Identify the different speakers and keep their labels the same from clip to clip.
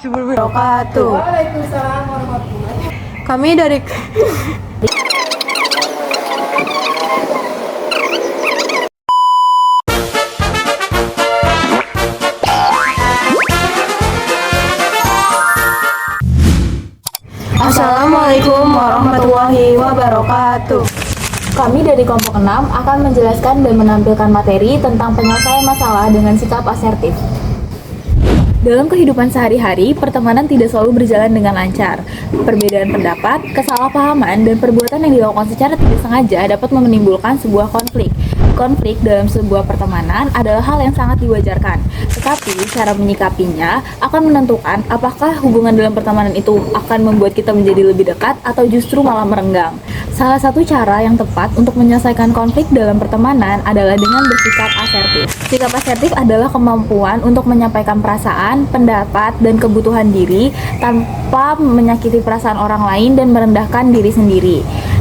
Speaker 1: wabarakatuh.
Speaker 2: Waalaikumsalam warahmatullahi wabarakatuh.
Speaker 1: Kami dari Assalamualaikum warahmatullahi wabarakatuh.
Speaker 3: Kami dari kelompok 6 akan menjelaskan dan menampilkan materi tentang penyelesaian masalah dengan sikap asertif. Dalam kehidupan sehari-hari, pertemanan tidak selalu berjalan dengan lancar. Perbedaan pendapat, kesalahpahaman, dan perbuatan yang dilakukan secara tidak sengaja dapat menimbulkan sebuah konflik. Konflik dalam sebuah pertemanan adalah hal yang sangat diwajarkan, tetapi cara menyikapinya akan menentukan apakah hubungan dalam pertemanan itu akan membuat kita menjadi lebih dekat atau justru malah merenggang. Salah satu cara yang tepat untuk menyelesaikan konflik dalam pertemanan adalah dengan bersikap asertif. Sikap asertif adalah kemampuan untuk menyampaikan perasaan, pendapat, dan kebutuhan diri tanpa menyakiti perasaan orang lain dan merendahkan diri sendiri.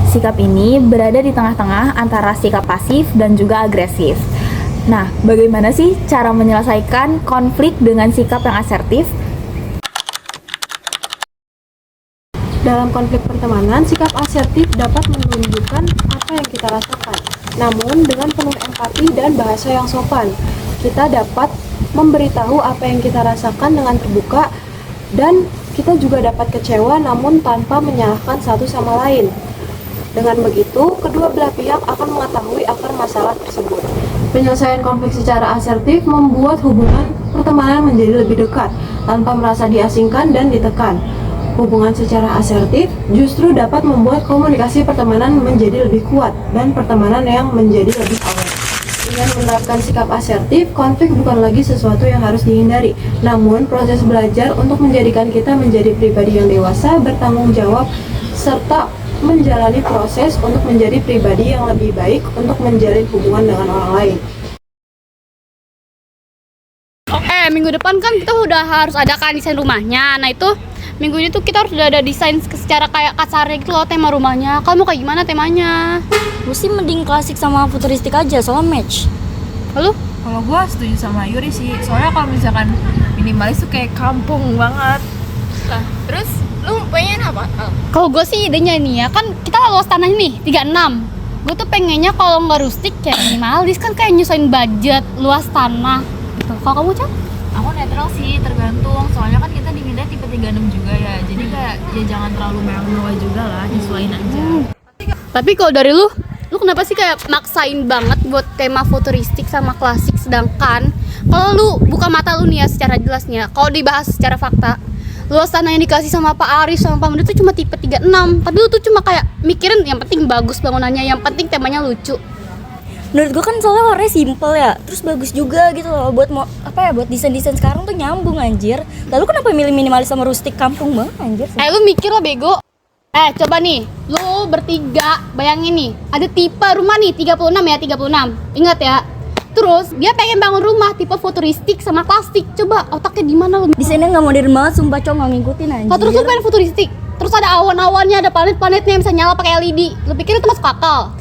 Speaker 3: Sikap ini berada di tengah-tengah antara sikap pasif dan juga agresif. Nah, bagaimana sih cara menyelesaikan konflik dengan sikap yang asertif?
Speaker 1: Dalam konflik pertemanan, sikap asertif dapat menunjukkan apa yang kita rasakan. Namun, dengan penuh empati dan bahasa yang sopan, kita dapat memberitahu apa yang kita rasakan dengan terbuka, dan kita juga dapat kecewa namun tanpa menyalahkan satu sama lain. Dengan begitu, kedua belah pihak akan mengetahui akar masalah tersebut. Penyelesaian konflik secara asertif membuat hubungan pertemanan menjadi lebih dekat, tanpa merasa diasingkan dan ditekan. Hubungan secara asertif justru dapat membuat komunikasi pertemanan menjadi lebih kuat dan pertemanan yang menjadi lebih awet. Dengan menerapkan sikap asertif, konflik bukan lagi sesuatu yang harus dihindari, namun proses belajar untuk menjadikan kita menjadi pribadi yang dewasa, bertanggung jawab, serta menjalani proses untuk menjadi pribadi yang lebih baik untuk menjalin hubungan dengan orang lain.
Speaker 4: Minggu depan kan kita udah harus adakan desain rumahnya. Nah itu minggu ini tuh kita harus udah ada desain secara kayak kasarnya gitu loh, tema rumahnya. Kamu kayak gimana temanya?
Speaker 5: Gue sih mending klasik sama futuristik aja, soalnya match.
Speaker 4: Lalu?
Speaker 6: Kalau gue setuju sama Yuri sih, soalnya kalau misalkan minimalis tuh kayak kampung banget.
Speaker 7: Lah, terus lu pengen apa?
Speaker 4: Kalau gue sih idenya nih ya, kan kita luas tanah nih 36. Gue tuh pengennya kalau nggak rustik kayak minimalis, kan kayak nyusahin budget luas tanah gitu. Kalau kamu Cak?
Speaker 6: Aku netral sih, tergantung. Soalnya kan kita diminta tipe 36 juga ya. Jadi kayak ya jangan terlalu mewah juga lah, nyesuaiin aja.
Speaker 4: Tapi kalau dari lu kenapa sih kayak maksain banget buat tema futuristik sama klasik, sedangkan kalau lu buka mata lu nih ya secara jelasnya, kalau dibahas secara fakta, luas tanah yang dikasih sama Pak Arif sama Pak Mendu itu cuma tipe 36. Tapi lu tuh cuma kayak mikirin yang penting bagus bangunannya, yang penting temanya lucu.
Speaker 5: Menurut gue kan soalnya warnanya simple ya, terus bagus juga gitu loh buat buat desain-desain sekarang tuh nyambung anjir. Lalu kenapa milih minimalis sama rustik, kampung banget anjir.
Speaker 4: Lu mikir lo bego. Coba nih, lu bertiga bayangin nih, ada tipe rumah nih 36 ya, 36. Ingat ya. Terus dia pengen bangun rumah tipe futuristik sama klasik. Coba otaknya di mana lu?
Speaker 5: Desainnya nggak modern banget, sumpah cowok nggak ngikutin anjir.
Speaker 4: Terus lu pengen futuristik, terus ada awan-awannya, ada planet-planetnya yang bisa nyala pakai LED. Lu pikir itu masuk akal?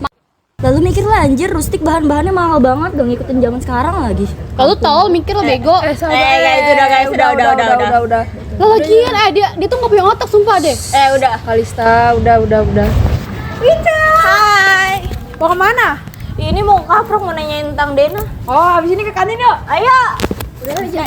Speaker 5: Lalu mikir lah anjir, rustik bahan-bahannya mahal banget, gak ngikutin zaman sekarang lagi.
Speaker 4: Kalau tol mikir lo bego.
Speaker 5: Guys, udah.
Speaker 4: Lah lagian dia tuh nggak punya otak sumpah deh.
Speaker 5: Udah.
Speaker 1: Kalista, udah.
Speaker 5: Wita. Hai.
Speaker 1: Mau kemana?
Speaker 5: Ini mau kaprok, mau nanyain tentang Dena.
Speaker 1: Oh, abis ini ke kantin yuk.
Speaker 5: Ayo. Udah aja.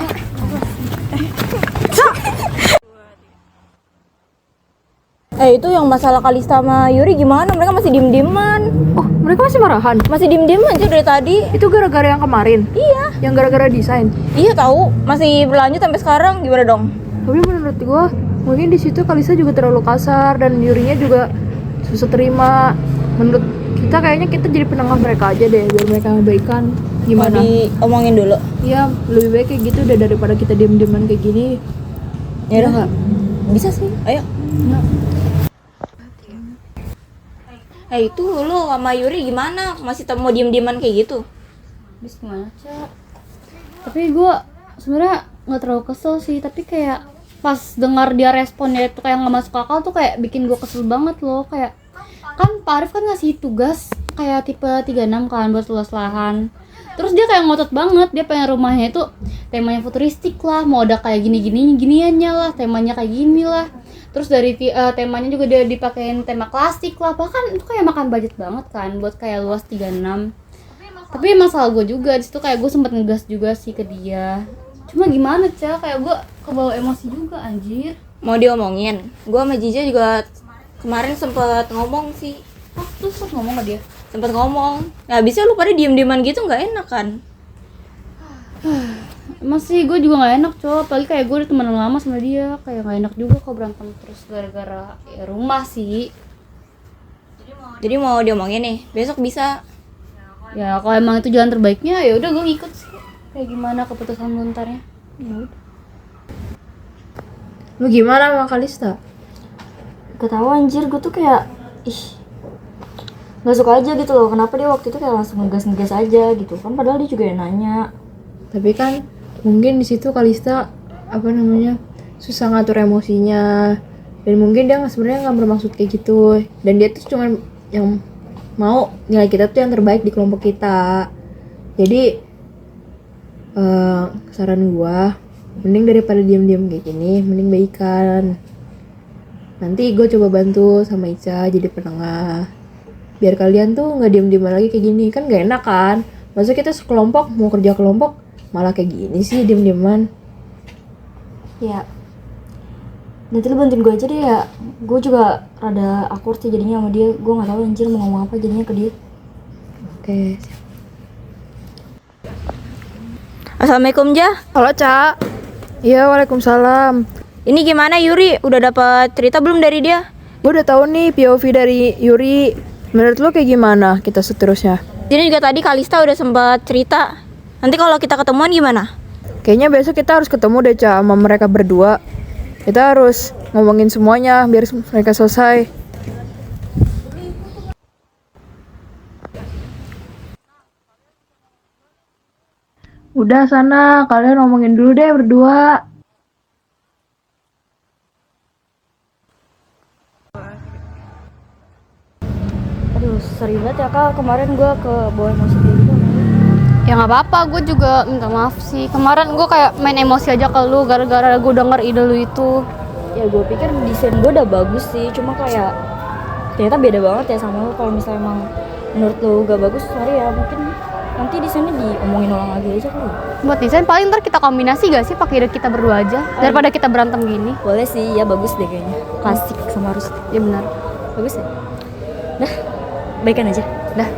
Speaker 5: Itu yang masalah Kalista sama Yuri gimana? Mereka masih diem-dieman.
Speaker 1: Oh, mereka masih marahan?
Speaker 5: Masih diem-dieman aja dari tadi.
Speaker 1: Itu gara-gara yang kemarin?
Speaker 5: Iya.
Speaker 1: Yang gara-gara desain?
Speaker 5: Iya tahu, masih berlanjut sampai sekarang. Gimana dong?
Speaker 1: Tapi menurut gua, mungkin di situ Kalista juga terlalu kasar dan Yurinya juga susah terima. Menurut kita kayaknya kita jadi penengah mereka aja deh, biar mereka baikan. Gimana?
Speaker 5: Mau diomongin dulu.
Speaker 1: Iya, lebih baik kayak gitu udah daripada kita diem-dieman kayak gini.
Speaker 5: Ya udah
Speaker 1: nggak?
Speaker 5: Bisa sih. Ayo.
Speaker 1: Nggak.
Speaker 5: Itu lu sama Yuri gimana? Masih mau diem-dieman kayak gitu?
Speaker 4: Habis gimana Cak? Tapi gue sebenarnya nggak terlalu kesel sih, tapi kayak pas dengar dia responnya itu kayak nggak masuk akal tuh kayak bikin gue kesel banget loh. Kayak kan Pak Arif kan ngasih tugas kayak tipe 36 kan buat luas lahan. Terus dia kayak ngotot banget, dia pengen rumahnya itu temanya futuristik lah, mau ada kayak giniannya lah, temanya kayak gini lah. Terus dari temanya juga dia dipakein tema klasik lah, bahkan itu kayak makan budget banget kan buat kayak luas 36. Tapi masalah gue juga di situ, kayak gue sempet ngegas juga sih ke dia. Cuma gimana kayak gue kebawa emosi juga anjir.
Speaker 5: Mau diomongin, gue sama Jijo juga kemarin sempet ngomong sih.
Speaker 4: Terus ngomong ke dia.
Speaker 5: Sempet ngomong, nah abisnya lu pada diem-dieman gitu nggak enak kan?
Speaker 4: Masih gue juga nggak enak apalagi kayak gue udah temenan lama sama dia, kayak nggak enak juga kalau berantem terus gara-gara ya rumah sih.
Speaker 5: Jadi mau diomongin nih, besok bisa.
Speaker 4: Ya kalau emang itu jalan terbaiknya ya udah gue ngikut sih. Kayak gimana keputusan lu ntarnya? Ya udah.
Speaker 1: Lu gimana sama Kalista?
Speaker 5: Gak tau anjir, gue tuh kayak nggak suka aja gitu loh. Kenapa dia waktu itu kayak langsung ngegas aja gitu kan, padahal dia juga yang nanya.
Speaker 1: Tapi kan mungkin di situ Kalista susah ngatur emosinya, dan mungkin dia sebenarnya nggak bermaksud kayak gitu, dan dia tuh cuma yang mau nilai kita tuh yang terbaik di kelompok kita. Jadi saran gua, mending daripada diam-diam kayak gini, mending baikan. Nanti gue coba bantu sama Ica jadi penengah, biar kalian tuh nggak diam-diaman lagi kayak gini. Kan gak enak kan, maksudnya kita sekelompok mau kerja kelompok malah kayak gini sih diam-diaman.
Speaker 5: Ya nanti lu bantuin gue aja deh ya, gue juga rada awkward sih jadinya sama dia. Gue nggak tahu anjir mau ngomong apa jadinya ke dia.
Speaker 1: Oke.
Speaker 5: Assalamualaikum Jah.
Speaker 1: Halo Ca. Iya, waalaikumsalam.
Speaker 5: Ini gimana Yuri, udah dapat cerita belum dari dia?
Speaker 1: Gue udah tahu nih POV dari Yuri. Menurut lo kayak gimana kita seterusnya?
Speaker 5: Ini juga tadi Kalista udah sempat cerita. Nanti kalau kita ketemuan gimana?
Speaker 1: Kayaknya besok kita harus ketemu deh Ca sama mereka berdua. Kita harus ngomongin semuanya biar mereka selesai. Udah sana, kalian ngomongin dulu deh berdua.
Speaker 5: Aduh, sorry banget ya Kak, kemarin gue ke bawah emosi kayak gitu.
Speaker 4: Ya nggak apa-apa, gue juga minta maaf sih. Kemarin gue kayak main emosi aja ke lu gara-gara gue denger ide lu itu.
Speaker 5: Ya gue pikir desain gue udah bagus sih, cuma kayak ternyata beda banget ya sama lu. Kalau misalnya emang menurut lu gak bagus, sorry ya, mungkin nanti desainnya diomongin ulang lagi aja kali.
Speaker 4: Buat desain paling ntar kita kombinasi gak sih pakai ide kita berdua aja daripada kita berantem gini.
Speaker 5: Boleh sih, ya bagus deh kayaknya. Klasik sama rustik.
Speaker 4: Ya benar.
Speaker 5: Bagus ya? Dah, baikan aja.
Speaker 4: Dah.